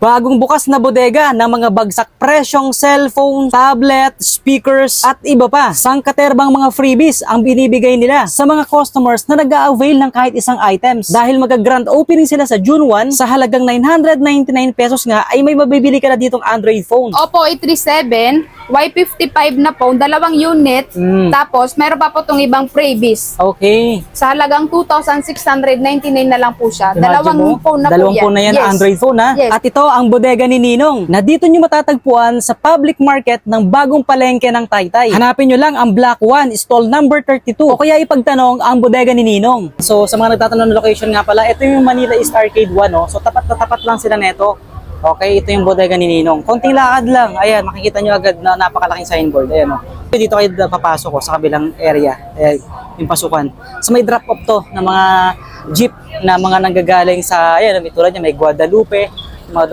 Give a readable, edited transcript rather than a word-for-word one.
Bagong bukas na bodega ng mga bagsak presyong cellphone, tablet, speakers at iba pa. Sangkaterbang mga freebies ang binibigay nila sa mga customers na nag-a-avail ng kahit isang items. Dahil mag-grand opening sila sa June 1, sa halagang 999 pesos nga ay may mabibili ka na ditong Android phone. Oppo A37, Y55 na phone, 2 unit. Tapos meron pa po itong ibang freebies. Okay. Sa halagang 2,699 na lang po siya. Dalawang phone na po yan. Dalawang phone na yan, Yes. Android phone ha. Yes. At ito ang bodega ni Ninong na dito nyo matatagpuan sa public market ng bagong palengke ng Taytay. Hanapin nyo lang ang Block 1, stall number 32 o kaya ipagtanong ang bodega ni Ninong. So sa mga nagtatanong ng location nga pala, ito yung Manila East Arcade 1. No? So tapat na tapat lang sila neto. Okay, ito yung bodega ni Ninong. Konting lakad lang. Ayan, makikita nyo agad na napakalaking signboard. Ayan, no? Dito kayo papasok sa kabilang area. Ayan, yung pasukan. So may drop-off to ng mga jeep na mga nanggagaling sa, ayan, may tulad niya, may Guadalupe, mga